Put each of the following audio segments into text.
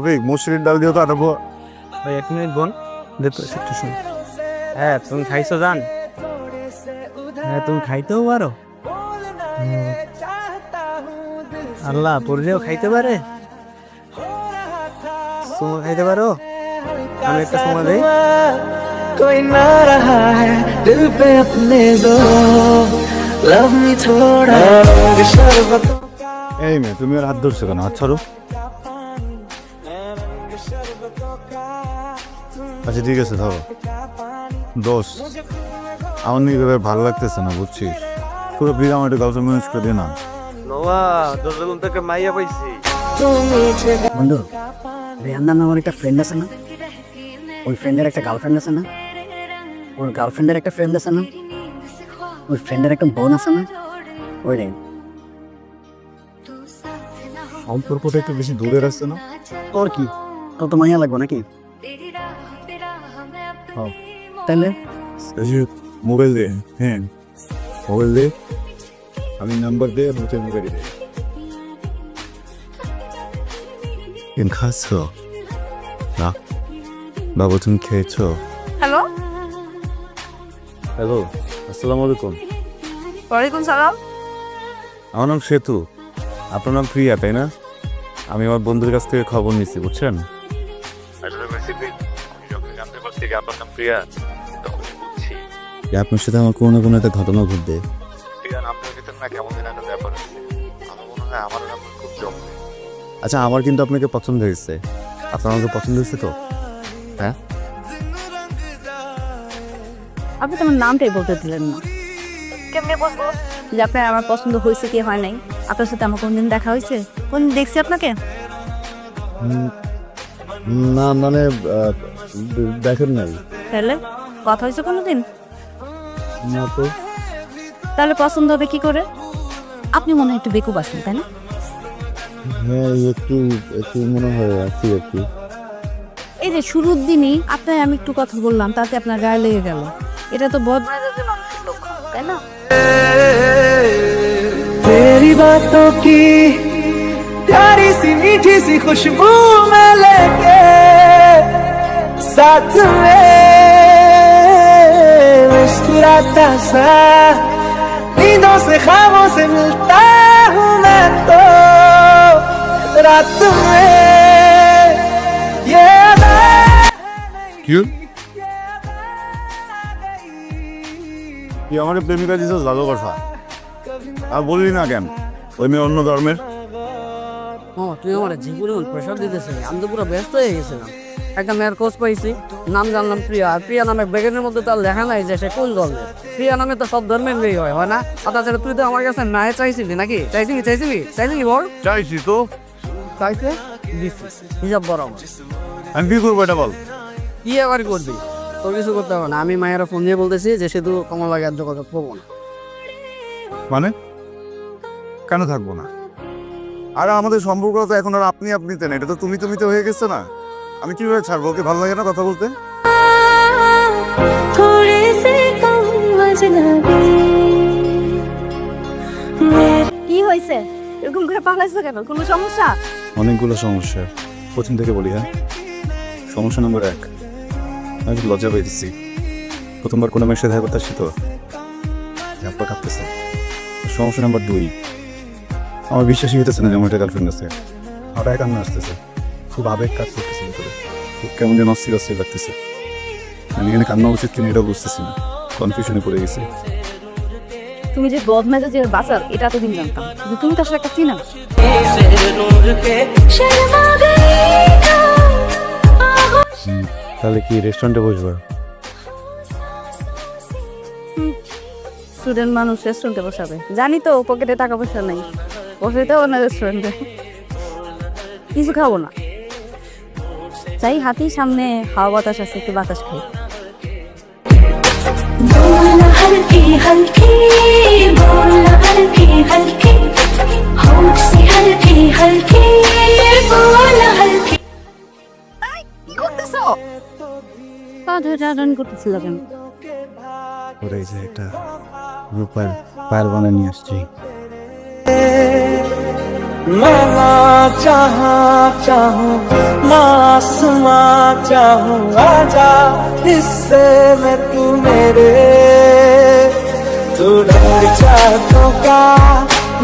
রফিক মুসুরির ডাল দিও তো আনবো। ভাই 1 মিনিট বোন, দেখো একটু শুন। হ্যাঁ তুমি খাইছো জান? হ্যাঁ তুমি খাইতেও পারো? আল্লাহ পরিরেও খাইতে পারে? তুমি খাইতে পারো? আমি একটা সময় দেই। कोई ना रहा है दिल पे अपने दो लव मी थोड़ा शरबत এই মেয়ে তুমি আর হাত ধরছো কেন? হাত ছাড়ো। আচ্ছা ঠিক আছে ধরো। দোষ আমার নিজেকে ভালো লাগতেছে না বুঝছিস, পুরো বিয়ে আমার একটু গার্লফ্রেন্ড ম্যানেজ করে দিয়ে না। নোয়া দশজন থেকে মাইয়া পাইছি। বন্ধু রেহান নামে আমার একটা ফ্রেন্ড আছে না, ওই ফ্রেন্ডের একটা গার্লফ্রেন্ড আছে না, ওর গার্লফ্রেন্ডের একটা ফ্রেন্ড আছে না, ওই ফ্রেন্ডের একটা বোন আছে না, ওই রে সম্পর্কটা একটু বেশি দূরের আসছে না? তোর কি তোর তো মাইয়া লাগবো নাকি? তাহলে মোবাইল দে। হ্যাঁ মোবাইল দে, আমি নাম্বার দে, মুখে মুখে দে। খাচ্ছ না বাবু? তুমি খেয়েছো? হ্যালো, হ্যালো আসসালামু আলাইকুম। ওয়ালাইকুম সালাম। আমার নাম সেতু, আপনার নাম প্রিয়া তাই না? আমি আমার বন্ধুর কাছ থেকে খবর নিচ্ছি বুঝছেন। আপনার সাথে আমার কোনো না কোনো একটা ঘটনা ঘটবে। আচ্ছা আমার কিন্তু আপনাকে পছন্দ হয়েছে, আপনার আমাকে পছন্দ হয়েছে তো? হ্যাঁ আপনি তো আমার নামটাই বলতে দিলেন না, কেমনে বলবো যে আপনার আমার পছন্দ হয়েছে কি হয় নাই? আপনার সাথে আমার কোনদিন দেখা হয়েছে? কোনদিন দেখছি আপনাকে? না মানে দেখেন নাই। তাহলে কথা হয়েছে কোনোদিন? না তো। তাহলে পছন্দ হবে কি করে? আপনি মনে হয় একটু বেকুব আছেন তাই না? হ্যাঁ একটু একটু মনে হয় আছি একটু। এই যে শুরুর দিনই আপনার আমি একটু কথা বললাম, তাতে আপনার গায়ে লেগে গেল, এটা তো বদমাইশের মানুষের লক্ষণ তাই না? तेरी बातों की प्यारी सी मीठी सी खुशबू में लेके साथ में मुस्कुराता सा नींदों से ख्वाबों से मिलता हूँ मैं तो रात में ये কি আমার প্রেমিকা দিস ভালো কথা আর বললি না কেন? ওই মেয়ে অন্য ধর্মের। তুই আমার জীবনে প্রেশার দিতেছে, আমি তো পুরো ব্যস্ত হয়ে গেছিলাম। একটা মেয়ের খোঁজ পাইছি, নাম জানলাম প্রিয়া, আর প্রিয়া নামে ব্যাগের মধ্যে তার লেখা নাই যে সে কোন ধর্মের। প্রিয়া নামে তো সব ধর্মের মেয়ে হয় না? তাছাড়া তুই তো আমার কাছে না চাইছিলি নাকি? চাইছিলি বল। চাইছি তো। চাইছে হিসাব বড় আমার। আমি কি করবো এটা বল? কি আবার করবি? তোর কিছু করতে হবে না, আমি মায়েরা ফোন দিয়ে বলতেছি যে শুধু তোমার লাগে আর যোগাযোগ করবো না। মানে কেন থাকবো না? আর আমাদের সম্পর্ক তো এখন আর আপনি আপনিতে না, এটা তো তুমি তুমিতে হয়ে গেছে না। আমি কিভাবে ছাড়বো? ওকে ভালো লাগে না কথা বলতে? কি হয়েছে? এরকম করে পালাইছো কেন? কোনো সমস্যা? অনেকগুলো সমস্যা, প্রথম থেকে বলি। হ্যাঁ সমস্যা নম্বর 1, আমি একটু লজ্জা পেয়েছি। প্রথমবার কোনো মেয়ের সাথে দেখা করতে আসছি তো আপনার কাঁপতেছে। সমস্যা নম্বর 2, আমার বিশ্বাসই হইতেছে না যে আমার একটা গার্লফ্রেন্ড আছে। হঠাৎ কান্না আসতেছে, খুব আবেগ কাজ করতেছে ভিতরে, খুব কেমন যেন অস্থির অস্থির লাগতেছে। আমি এখানে কান্না উচিত কিনা এটাও বুঝতেছি না, কনফিউশনে পড়ে গেছি। তুমি যে বদমেজাজের বাসার এটা এতদিন জানতাম, কিন্তু তুমি তো আসলে একটা চিনা। তাহলে কি রেস্টুরেন্টে বসবো? স্টুডেন্ট মানুষ রেস্টুরেন্টে বসাবে? জানি তো পকেটে টাকা পয়সা নাই, বসাইতেও না রেস্টুরেন্টে। কিছু খাবো না, চাই হাতির সামনে হাওয়া বাতাস আছে, একটু বাতাস খাই। हल्की हल्की बोलना हल्की हल्की होठ से हल्की हल्की बोलना हल्की। কি করতেছো? পা ধরে টানাটানি করতেছিল কেন? ওরা এই যে একটা রূপার পায়েল বানিয়ে নিয়ে আসছি। मैं ना चाहूं मासूमा चाहूं आजा हिस्से में तू मेरे तू रंग चाहतों का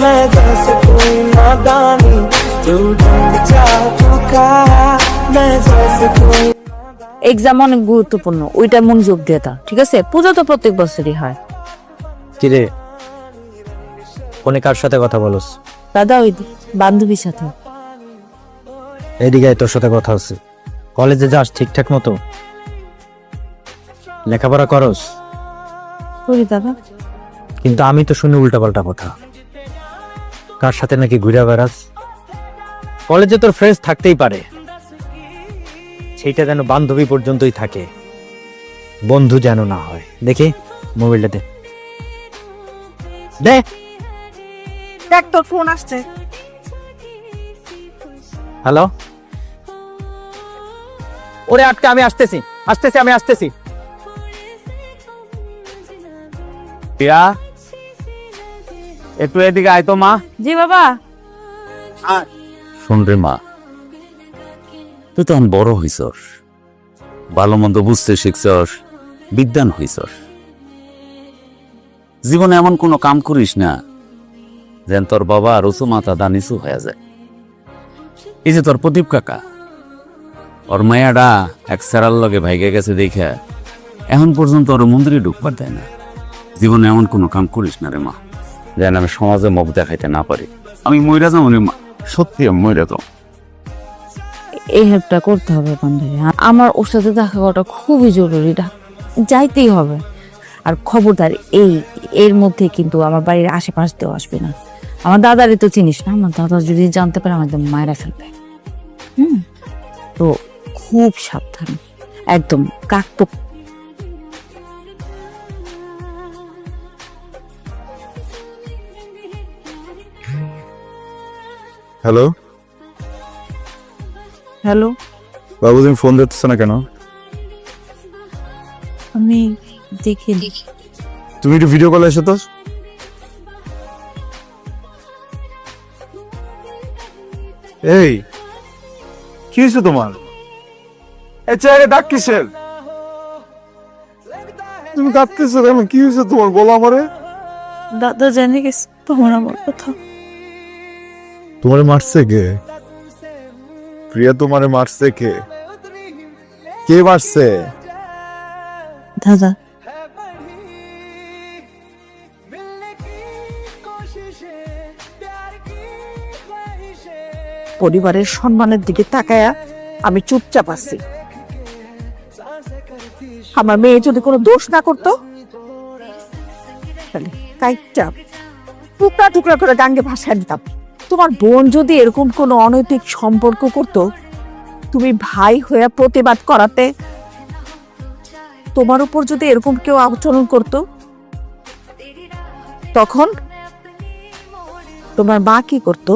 मैं जैसे कोई नादानी तू रंग चाहतों का मैं जैसे कोई এক্সাম অনেক গুরুত্বপূর্ণ, ওইটা মনোযোগ দিয়ে দাও, ঠিক আছে? পূজা তো প্রত্যেক বছরই হয়। কিরে ফোনে কার সাথে কথা বলস? দাদা ওই বান্ধবীর সাথে। এদিকে আয়, তোর সাথে কথা আছে। কলেজে যাস ঠিকঠাক মতো? লেখাপড়া করস? করি দাদা। কিন্তু আমি তো শুনি উল্টাপাল্টা কথা, কার সাথে নাকি ঘুরে বেড়াস। কলেজে তোর ফ্রেন্ডস থাকতেই পারে, সেইটা যেন বান্ধবী পর্যন্তই থাকে, বন্ধু যেন না হয়। দেখি মোবাইলটা দে, দে। দেখ তোর ফোন আসছে। হ্যালো, ওরে আটকে, আমি আসতেছি আমি আসতেছি। প্রিয়া একটু এদিকে আয় তো মা। জি বাবা। শোন রে মা, তুই তো বড় হইছস, ভালো মন্দ বুঝতে শিখছস, বিদ্যান হইছস। জীবনে এমন কোনো কাম করিস না যেন তোর বাবা আর উঁচু মাথা দা নিচু হয়ে যায়। এই যে তোর প্রদীপ কাকা, ওর মায়াডা এক সারার লগে ভাইগে গেছে দেখে এখন পর্যন্ত ওর মন্দিরে ঢুকবার দেয় না। জীবনে এমন কোনো কাম করিস না রে মা যেন আমি সমাজে মুখ দেখাইতে না পারি। আমি মইরা যাবো রে মা, সত্যি আমি মইরা যাবো। এই হেল্পটা করতে হবে বান্ধবী, আমার ওর সাথে দেখা করাটা খুবই জরুরি, যাইতেই হবে। আর খবরদার এর মধ্যে কিন্তু আমার বাড়ির আশেপাশেও আসবে না। আমার দাদারে তো চিনিস না, আমার দাদা যদি জানতে পারে আমাদের মায়েরা ফেলবে। তো খুব সাবধান, একদম কাকপোক। হ্যালো হ্যালো বাবু, তুমি ফোন দিতেছ না কেন? আমি দেখি। তুমি একটু ভিডিও কলে এসো তো। এই কি হয়েছে তোমার? এই চেহারা ডাক কিসের? তুমি কাঁদতেছো কেন? কি হয়েছে তোমার? বলো আমারে। দাদা জানি গেছে তোমার আমার কথা। তোমারে মারছে কে? প্রিয়া তোমারে মারছে কে? কে মারছে? দাদা। পরিবারের সম্মানের দিকে তাকায়া আমি চুপচাপ আছি। আমার মেয়ে যদি কোনো দোষ না করতো তাহলে কাইটটা টুকরা টুকরা করে গাঙ্গে ভাসায় দিতাম। তোমার বোন যদি এরকম কোনো অনৈতিক সম্পর্ক করত, তুমি ভাই হয়ে প্রতিবাদ করাতে, তোমার উপর যদি এরকম কেউ আচরণ করত, তখন তোমার মা কি করত?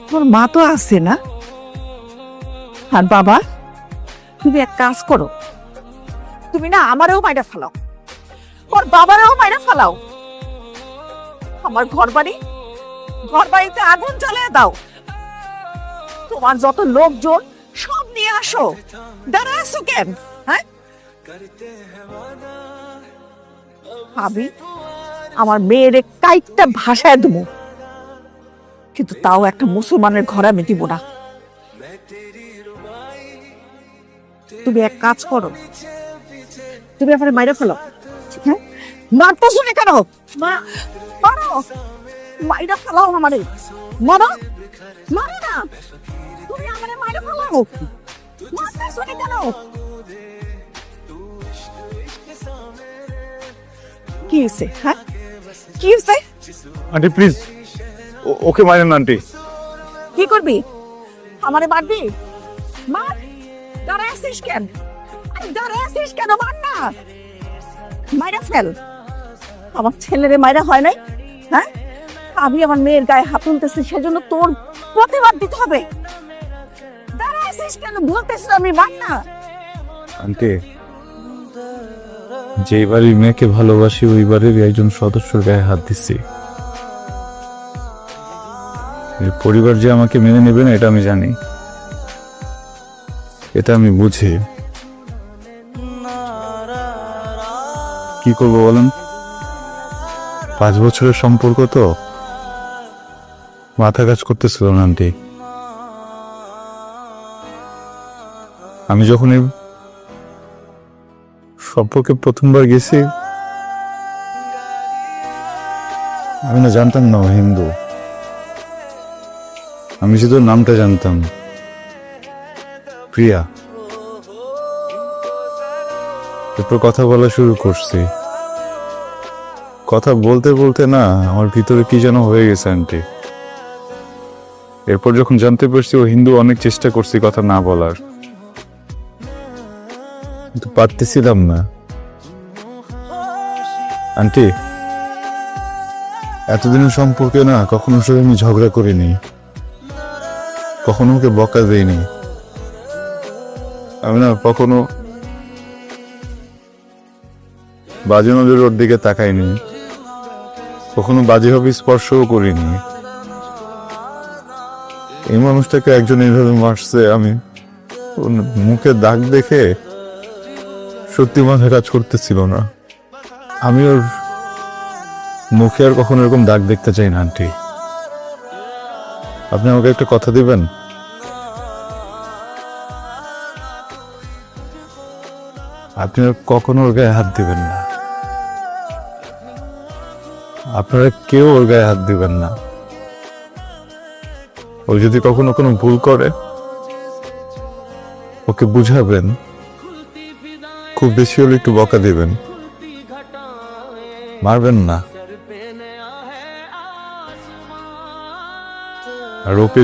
তোমার মা তো আছে না? আর বাবা, তুমি এক কাজ করো, তুমি না আমারেও মাইরা ফেলাও, ওর বাবারেও মাইরা ফেলাও, আমার ঘর বাড়িতে আগুন জ্বালিয়ে দাও, তোমার যত লোকজন সব নিয়ে আসো। দাঁড়া আসো কেন? হ্যাঁ, আমি আমার মেয়ের কাইটটা ভাষায় দেবো, কিন্তু তাও একটা মুসলমানের ঘরে আমি দিব না। তুমি এক কাজ করো, তুমি আমার মাইরা ফেলো। হ্যাঁ, মারতো শুনে কেন? মারো, মাইরা ফেলাও আমারে, মারো, মারো না, তুমি আমারে মাইরা ফেলাও, মারতো শুনে কেন? কি হয়েছে? হ্যাঁ, কি হয়েছে? আন্টি প্লিজ, ওকে মারেন না আন্টি। কি করবি? আমারে মারবি? মার, দাঁড়ায় আসিস কেন? দাঁড়ায় আসিস কেন? মার না, মাইরা ফেল। আমার ছেলেরে মাইরা হয় নাই? হ্যাঁ, আমি আমার মেয়ের গায়ে হাত তুলতেছি, সেজন্য তোর প্রতিবাদ দিতে হবে। দাঁড়ায় আসিস কেন? বলতেছিস আমি, মার না। আন্টি, যে বাড়ির মেয়েকে ভালোবাসি ওই বাড়ির একজন সদস্যর গায়ে হাত দিচ্ছি, এই পরিবার যে আমাকে মেনে নেবে না এটা আমি জানি, এটা আমি বুঝি। কি করবো বলেন, 5 বছরের সম্পর্ক তো, মাথা কাজ করতেছিল না আন্টি। আমি যখন এই সম্পর্কে প্রথমবার গেছি, আমি না জানতাম না ও হিন্দু। আমি শুধু নামটা জানতাম, প্রিয়া। এরপর কথা বলা শুরু করছি। কথা বলতে বলতে না আমার ভিতরে কি যেন হয়ে গেছে আন্টি। এরপর যখন জানতে পারছি ও হিন্দু, অনেক চেষ্টা করছি কথা না বলার, কিন্তু পারতেছিলাম না। আন্টি, এতদিনের সম্পর্কে না কখনো সাথে আমি ঝগড়া করিনি, কখনো ওকে বকা দেইনি। আমি না কখনো বাজে নজরের ওর দিকে তাকাইনি, কখনো বাজেভাবে স্পর্শও করিনি। এই মানুষটাকে একজন এইভাবে মারছে, আমি ওর মুখে দাগ দেখে সত্যি মাথা কাজ করতেছিল না। আমি ওর মুখে আর কখনো এরকম দাগ দেখতে চাই না আন্টি। আপনি আমাকে একটা কথা দিবেন? আপনি আর কখনো ওর গায়ে হাত দিবেন না, আপনারা কেউ ওর গায়ে হাত দিবেন না। ও যদি কখনো কোনো ভুল করে ওকে বুঝাবেন, খুব বেশি হলে একটু বকা দিবেন, মারবেন না। আর ওকে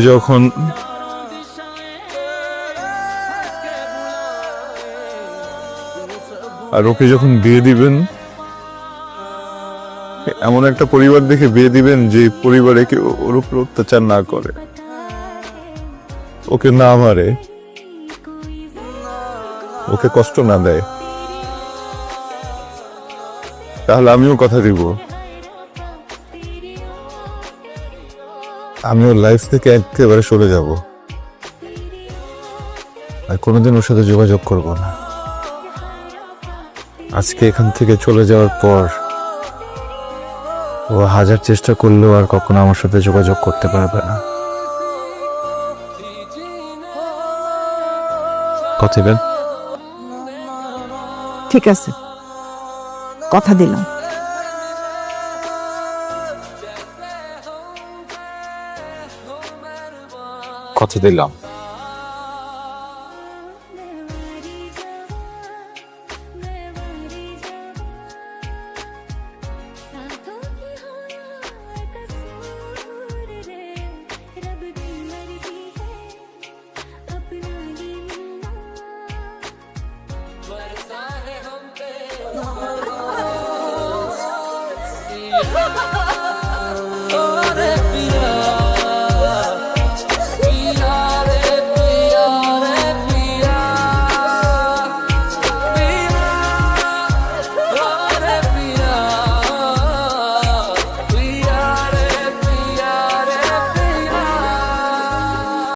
যখন বিয়ে দিবেন, এমন একটা পরিবার দেখে বিয়ে দিবেন যে পরিবারে কেউ ওর উপর অত্যাচার না করে, ওকে না মারে, ওকে কষ্ট না দেয়। তাহলে আমিও কথা দিব, আমি ওর লাইফ থেকে একেবারে সরে যাব, আর কোনোদিন ওর সাথে যোগাযোগ করব না। আজকে এখান থেকে চলে যাওয়ার পর ও 1000 চেষ্টা করলেও আর কখনো আমার সাথে যোগাযোগ করতে পারবে না। কথা দেন? ঠিক আছে, কথা দিলাম। কথা দিলাম। Ha ha ha!